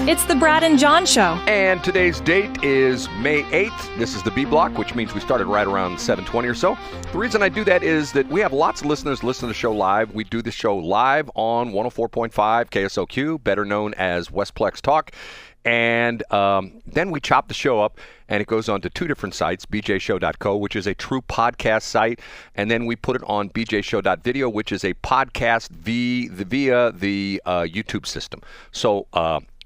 It's the Brad and John Show. And today's date is May 8th. This is the B block, which means we started right around 7:20 or so. The reason I do that is that we have lots of listeners listen to the show live. We do the show live on 104.5 KSOQ, better known as Westplex Talk. And then we chop the show up, and it goes on to two different sites, bjshow.co, which is a true podcast site, and then we put it on bjshow.video, which is a podcast via the YouTube system. So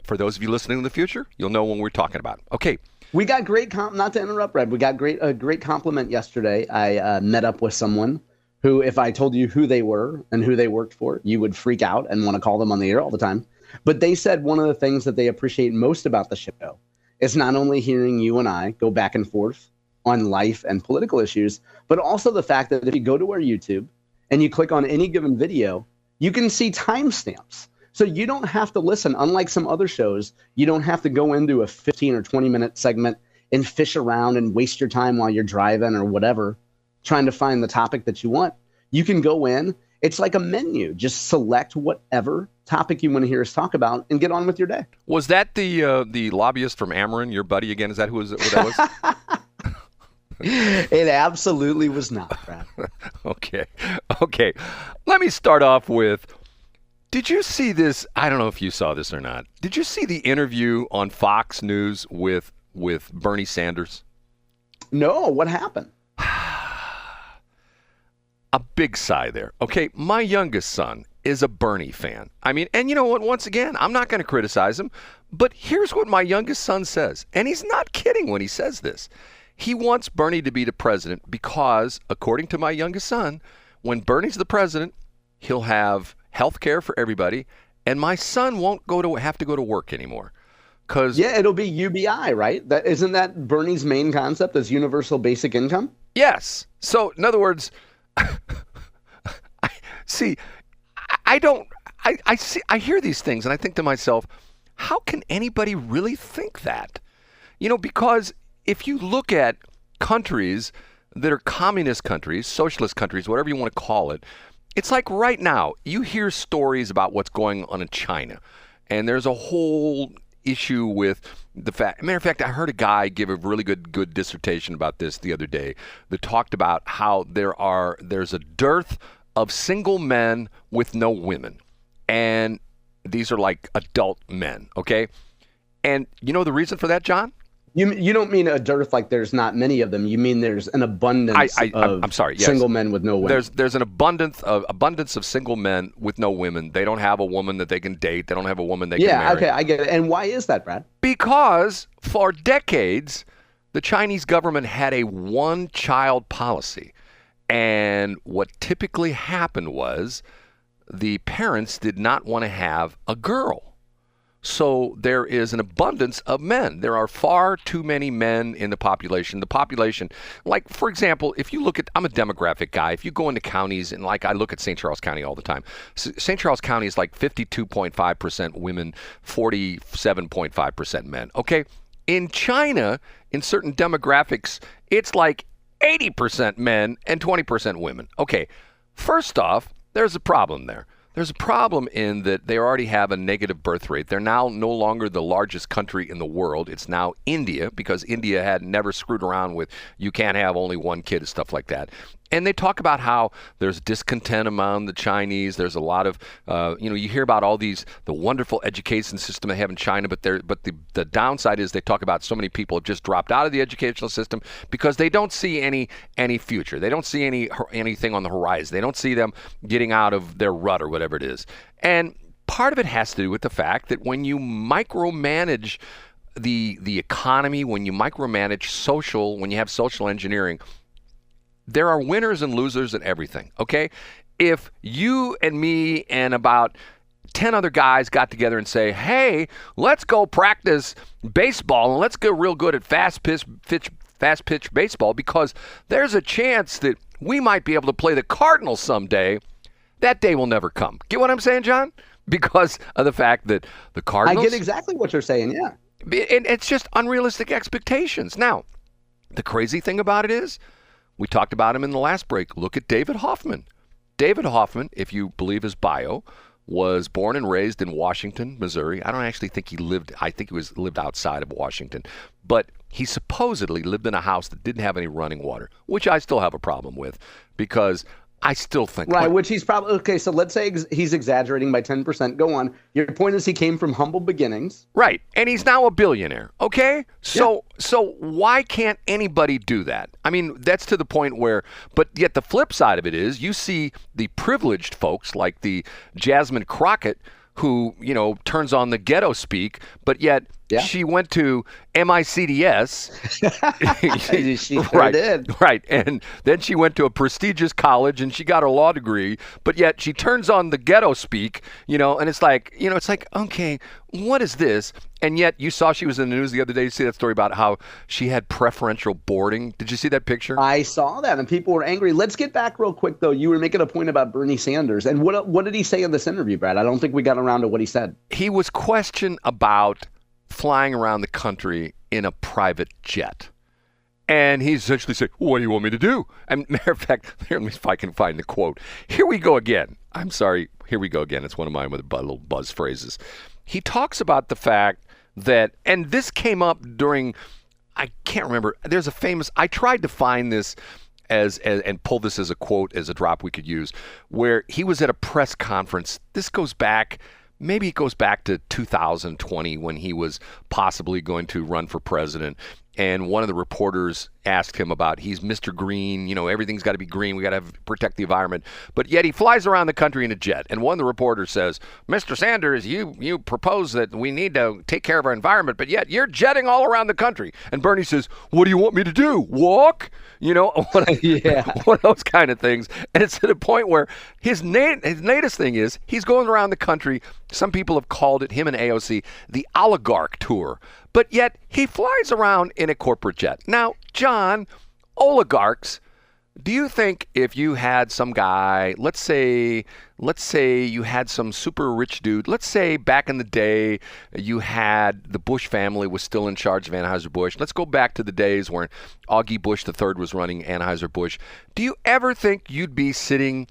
for those of you listening in the future, you'll know when we're talking about it. Okay. We got great, not to interrupt, Red, we got a great compliment yesterday. I met up with someone who, if I told you who they were and who they worked for, you would freak out and want to call them on the air all the time. But they said one of the things that they appreciate most about the show is not only hearing you and I go back and forth on life and political issues, but also the fact that if you go to our YouTube and you click on any given video, you can see timestamps. So you don't have to listen. Unlike some other shows, you don't have to go into a 15 or 20-minute segment and fish around and waste your time while you're driving or whatever, trying to find the topic that you want. You can go in. It's like a menu. Just select whatever topic you want to hear us talk about and get on with your day. Was that the lobbyist from Ameren, your buddy again? Is that who that was? It absolutely was not, Brad. Okay. Let me start off with, did you see this? I don't know if you saw this or not. Did you see the interview on Fox News with Bernie Sanders? No, what happened? A big sigh there. Okay, my youngest son is a Bernie fan. I mean, and you know what? Once again, I'm not going to criticize him, but here's what my youngest son says, and he's not kidding when he says this. He wants Bernie to be the president because, according to my youngest son, when Bernie's the president, he'll have health care for everybody, and my son won't have to go to work anymore. Yeah, it'll be UBI, right? Isn't that Bernie's main concept, as universal basic income? Yes. So, in other words, I hear these things and I think to myself, how can anybody really think that? You know, because if you look at countries that are communist countries, socialist countries, whatever you want to call it, it's like right now you hear stories about what's going on in China, and there's a whole issue with the fact. Matter of fact, I heard a guy give a really good dissertation about this the other day that talked about how there's a dearth of single men with no women, and these are like adult men, okay? And you know the reason for that, John? You don't mean a dearth like there's not many of them. You mean there's an abundance of single men with no women. There's an abundance of single men with no women. They don't have a woman that they can date. They don't have a woman they can marry. Yeah, okay, I get it. And why is that, Brad? Because for decades, the Chinese government had a one-child policy. And what typically happened was the parents did not want to have a girl. So there is an abundance of men. There are far too many men in the population. The population, like, for example, if you look at, I'm a demographic guy. If you go into counties, and like I look at St. Charles County all the time. St. Charles County is like 52.5% women, 47.5% men. Okay? In China, in certain demographics, it's like 80% men and 20% women. Okay, first off, there's a problem there. There's a problem in that they already have a negative birth rate. They're now no longer the largest country in the world. It's now India, because India had never screwed around with you can't have only one kid and stuff like that. And they talk about how there's discontent among the Chinese. There's a lot of, you hear about all the wonderful education system they have in China, but the downside is they talk about so many people have just dropped out of the educational system because they don't see any future. They don't see anything on the horizon. They don't see them getting out of their rut or whatever it is. And part of it has to do with the fact that when you micromanage the economy, when you micromanage when you have social engineering, there are winners and losers in everything, okay? If you and me and about 10 other guys got together and say, hey, let's go practice baseball and let's get real good at fast pitch baseball because there's a chance that we might be able to play the Cardinals someday, that day will never come. Get what I'm saying, John? Because of the fact that the Cardinals... I get exactly what you're saying, yeah. And it's just unrealistic expectations. Now, the crazy thing about it is, we talked about him in the last break. Look at David Hoffmann. David Hoffmann, if you believe his bio, was born and raised in Washington, Missouri. I don't actually think he lived, I think he lived outside of Washington. But he supposedly lived in a house that didn't have any running water, which I still have a problem with because I still think... Right, which he's probably... Okay, so let's say he's exaggerating by 10%. Go on. Your point is he came from humble beginnings. Right, and he's now a billionaire, okay? So why can't anybody do that? I mean, that's to the point where... But yet the flip side of it is you see the privileged folks like the Jasmine Crockett who, turns on the ghetto speak, but yet she went to MICDS. She sure did. Right. And then she went to a prestigious college and she got her law degree, but yet she turns on the ghetto speak, and it's like, okay, what is this? And yet you saw she was in the news the other day. You see that story about how she had preferential boarding. Did you see that picture? I saw that, and people were angry. Let's get back real quick, though. You were making a point about Bernie Sanders. And what did he say in this interview, Brad? I don't think we got around to what he said. He was questioned about flying around the country in a private jet. And he essentially said, what do you want me to do? And matter of fact, let me see if I can find the quote. Here we go again. I'm sorry. Here we go again. It's one of my little buzz phrases. He talks about the fact that, and this came up during, I can't remember, there's a famous, I tried to find this and pull this as a quote, as a drop we could use, where he was at a press conference. This goes back, maybe it goes back to 2020 when he was possibly going to run for president. And one of the reporters asked him about, he's Mr. Green, everything's got to be green, we got to protect the environment. But yet he flies around the country in a jet. And one of the reporters says, Mr. Sanders, you propose that we need to take care of our environment, but yet you're jetting all around the country. And Bernie says, what do you want me to do? Walk? One of those kind of things. And it's to the point where his latest thing is he's going around the country. Some people have called it, him and AOC, the oligarch tour. But yet he flies around in a corporate jet. Now, John, oligarchs, do you think if you had some guy, let's say you had some super rich dude, let's say back in the day you had the Bush family was still in charge of Anheuser-Busch. Let's go back to the days when Augie Bush III was running Anheuser-Busch. Do you ever think you'd be sitting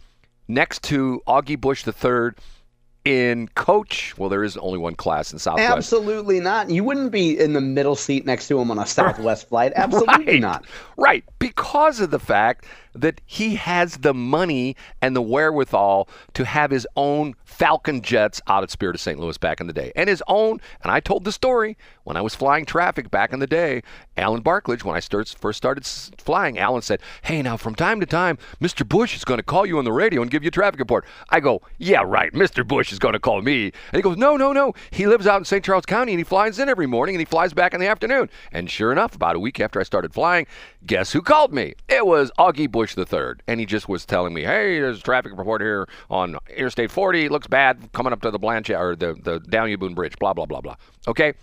next to Augie Bush III in coach? Well, there is only one class in Southwest. Absolutely not. You wouldn't be in the middle seat next to him on a Southwest flight. Absolutely not. Right. Because of the fact that he has the money and the wherewithal to have his own Falcon jets out at Spirit of St. Louis back in the day. And his own, and I told the story, when I was flying traffic back in the day, Alan Barklage, when I first started flying, Alan said, hey, now from time to time, Mr. Bush is going to call you on the radio and give you a traffic report. I go, yeah, right, Mr. Bush is going to call me. And he goes, no. He lives out in St. Charles County and he flies in every morning and he flies back in the afternoon. And sure enough, about a week after I started flying, guess who called me? It was Augie Bush III. And he just was telling me, hey, there's a traffic report here on Interstate 40. It looks bad coming up to the Blanchard or the Downey-Boone Bridge, blah, blah, blah, blah. Okay?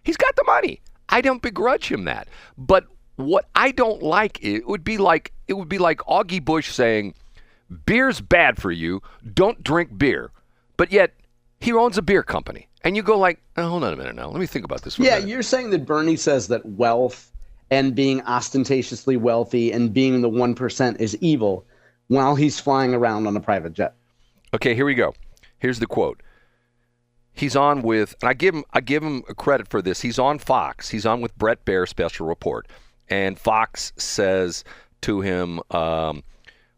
He's got the money. I don't begrudge him that. But what I don't like, it would be like Augie Bush saying, beer's bad for you. Don't drink beer. But yet he owns a beer company. And you go like, oh, hold on a minute now. Let me think about this for a minute. You're saying that Bernie says that wealth and being ostentatiously wealthy and being the 1% is evil while he's flying around on a private jet. Okay, here we go. Here's the quote. He's on with, and I give him credit for this. He's on Fox. He's on with Bret Baier Special Report. And Fox says to him,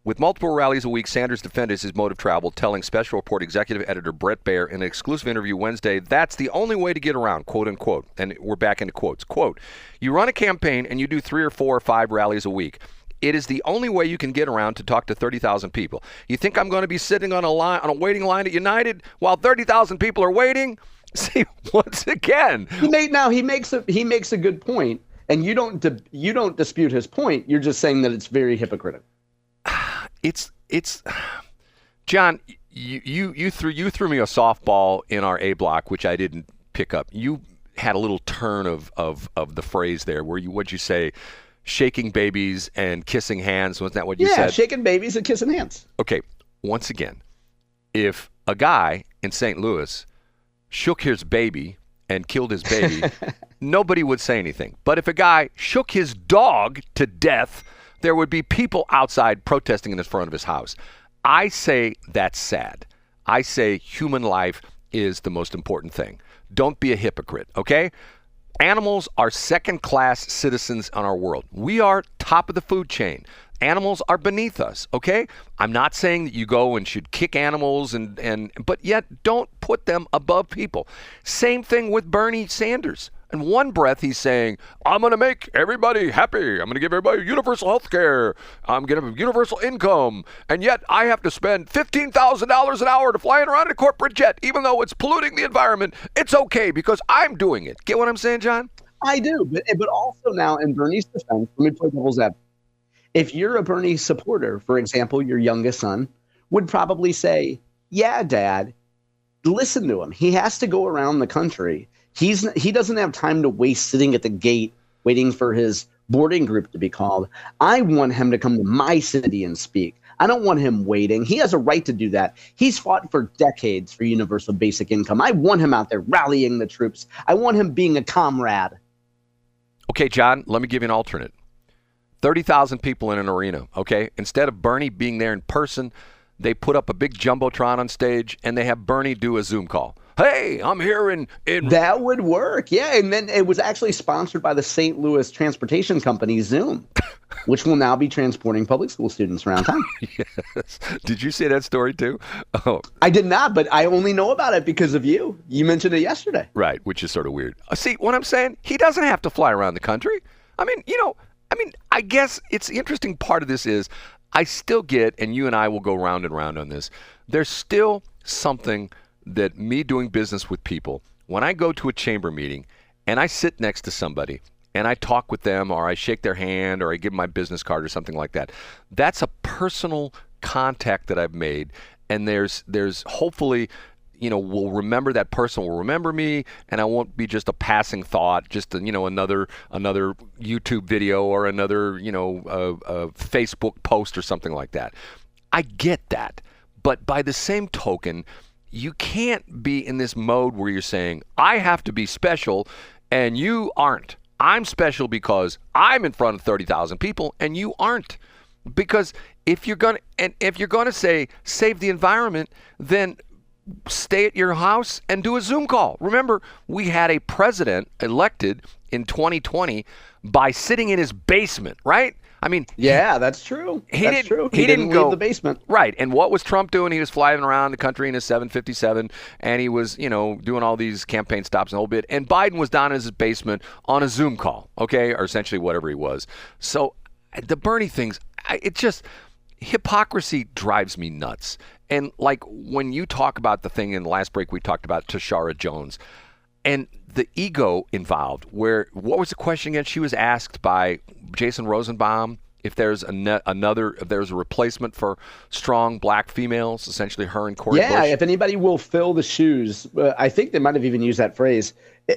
with multiple rallies a week, Sanders defended his mode of travel, telling Special Report executive editor Bret Baier in an exclusive interview Wednesday, that's the only way to get around, quote unquote. And we're back into quotes. Quote, you run a campaign and you do 3 or 4 or 5 rallies a week. It is the only way you can get around to talk to 30,000 people. You think I'm going to be sitting on a waiting line at United while 30,000 people are waiting? See, once again. He makes a good point, and you don't dispute his point. You're just saying that it's very hypocritical. It's John, you threw me a softball in our A block, which I didn't pick up. You had a little turn of the phrase there where what'd you say? Shaking babies and kissing hands. Wasn't that what you said? Yeah, shaking babies and kissing hands. Okay, once again, if a guy in St. Louis shook his baby and killed his baby, nobody would say anything. But if a guy shook his dog to death, there would be people outside protesting in the front of his house. I say that's sad. I say human life is the most important thing. Don't be a hypocrite, okay? Animals are second-class citizens on our world. We are top of the food chain. Animals are beneath us, okay? I'm not saying that you go and should kick animals, but yet don't put them above people. Same thing with Bernie Sanders. In one breath, he's saying, I'm going to make everybody happy. I'm going to give everybody universal health care. I'm going to have universal income. And yet I have to spend $15,000 an hour to flying around in a corporate jet, even though it's polluting the environment. It's okay because I'm doing it. Get what I'm saying, John? I do. But also now, in Bernie's defense, let me play devil's advocate. If you're a Bernie supporter, for example, your youngest son would probably say, yeah, Dad, listen to him. He has to go around the country. He doesn't have time to waste sitting at the gate waiting for his boarding group to be called. I want him to come to my city and speak. I don't want him waiting. He has a right to do that. He's fought for decades for universal basic income. I want him out there rallying the troops. I want him being a comrade. Okay, John, let me give you an alternate. 30,000 people in an arena, okay? Instead of Bernie being there in person, they put up a big jumbotron on stage and they have Bernie do a Zoom call. Hey, I'm here in... That would work, yeah. And then it was actually sponsored by the St. Louis transportation company, Zoom, which will now be transporting public school students around town. Yes. Did you see that story too? Oh, I did not, but I only know about it because of you. You mentioned it yesterday. Right, which is sort of weird. See, what I'm saying? He doesn't have to fly around the country. I guess it's the interesting part of this is I still get, and you and I will go round and round on this, there's still something that me doing business with people, when I go to a chamber meeting and I sit next to somebody and I talk with them or I shake their hand or I give them my business card or something like that, that's a personal contact that I've made. And there's hopefully, will remember that person will remember me, and I won't be just a passing thought, just another YouTube video or another Facebook post or something like that. I get that, but by the same token, you can't be in this mode where you're saying I have to be special and you aren't. I'm special because I'm in front of 30,000 people and you aren't. Because if you're gonna say save the environment, then stay at your house and do a Zoom call. Remember, we had a president elected in 2020 by sitting in his basement, right? I mean, yeah, that's true. He didn't leave the basement. Right. And what was Trump doing? He was flying around the country in his 757, and he was, doing all these campaign stops and a whole bit. And Biden was down in his basement on a Zoom call, okay, or essentially whatever he was. So the Bernie things, hypocrisy drives me nuts. And like when you talk about the thing in the last break, we talked about Tishaura Jones and the ego involved, what was the question again? She was asked by Jason Rosenbaum if there's if there's a replacement for strong black females, essentially her and Cori Bush. Yeah, if anybody will fill the shoes, I think they might have even used that phrase,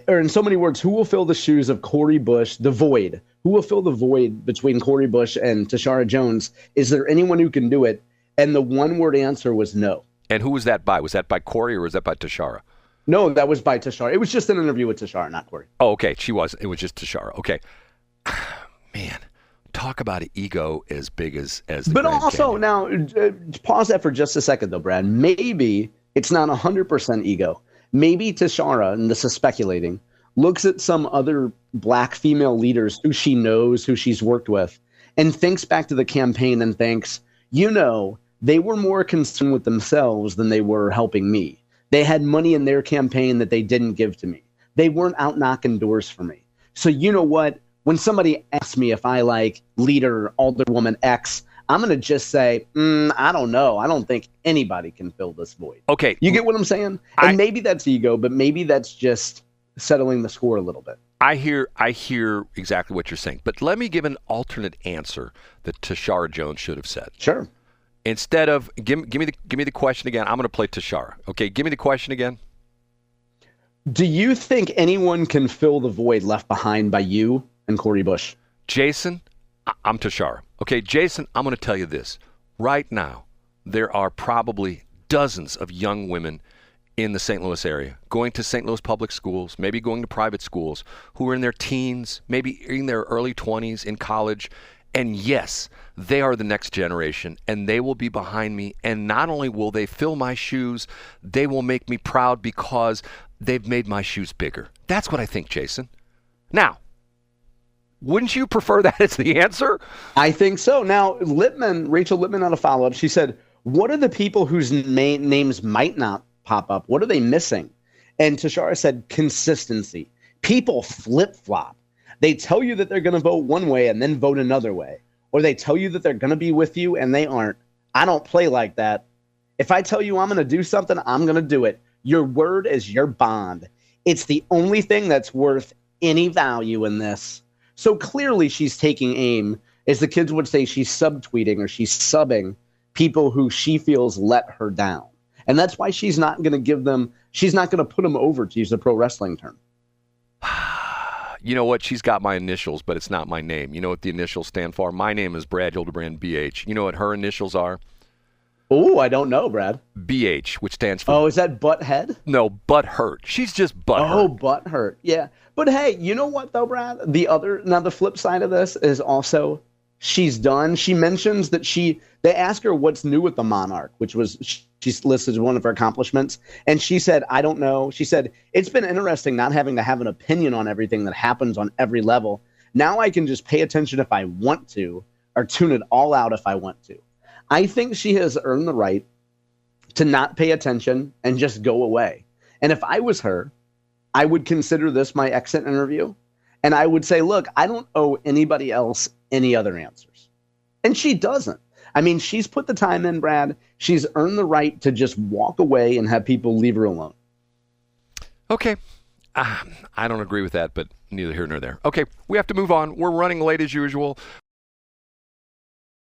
or in so many words, who will fill the shoes of Cori Bush, the void? Who will fill the void between Cori Bush and Tishaura Jones? Is there anyone who can do it? And the one-word answer was no. And who was that by? Was that by Cori or was that by Tishaura? No, that was by Tishaura. It was just an interview with Tishaura, not Cori. Oh, okay. It was just Tishaura. Okay. Man, talk about an ego as big as the But Grand also, Canyon. now, pause that for just a second, though, Brad. Maybe it's not 100% ego. Maybe Tishaura, and this is speculating, looks at some other black female leaders who she knows, who she's worked with, and thinks back to the campaign and thinks, they were more concerned with themselves than they were helping me. They had money in their campaign that they didn't give to me. They weren't out knocking doors for me. So you know what? When somebody asks me if I like leader Alderwoman X, I'm going to just say, I don't know. I don't think anybody can fill this void. Okay. You get what I'm saying? And maybe that's ego, but maybe that's just settling the score a little bit. I hear exactly what you're saying, but let me give an alternate answer that Tishaura Jones should have said. Sure. Instead of give me the question again. I'm going to play Tishaura. Okay, give me the question again. Do you think anyone can fill the void left behind by you and Cori Bush? Jason, I'm Tishaura. Okay, Jason, I'm going to tell you this. Right now, there are probably dozens of young women in the St. Louis area, going to St. Louis public schools, maybe going to private schools, who are in their teens, maybe in their early 20s, in college, And yes, they are the next generation, and they will be behind me. And not only will they fill my shoes, they will make me proud because they've made my shoes bigger. That's what I think, Jason. Now, wouldn't you prefer that as the answer? I think so. Now, Rachel Lippman on a follow-up, she said, what are the people whose names might not pop up? What are they missing? And Tishaura said, consistency. People flip-flop. They tell you that they're going to vote one way and then vote another way. Or they tell you that they're going to be with you and they aren't. I don't play like that. If I tell you I'm going to do something, I'm going to do it. Your word is your bond. It's the only thing that's worth any value in this. So clearly she's taking aim, as the kids would say, she's subtweeting or she's subbing people who she feels let her down. And that's why she's not going to put them over, to use a pro wrestling term. You know what? She's got my initials, but it's not my name. You know what the initials stand for? My name is Brad Hildebrand, BH. You know what her initials are? Oh, I don't know, Brad. BH, which stands for... Oh, is that butthead? No, butthurt. She's just butthurt. Oh, butthurt. Yeah. But hey, you know what, though, Brad? The flip side of this is also she's done. She mentions that they ask her what's new with the Monarch, which was she's listed as one of her accomplishments. And she said, I don't know. She said, it's been interesting not having to have an opinion on everything that happens on every level. Now I can just pay attention if I want to, or tune it all out if I want to. I think she has earned the right to not pay attention and just go away. And if I was her, I would consider this my exit interview. And I would say, look, I don't owe anybody else any other answers. And she doesn't. I mean, she's put the time in, Brad. She's earned the right to just walk away and have people leave her alone. Okay. I don't agree with that, but neither here nor there. Okay, we have to move on. We're running late as usual.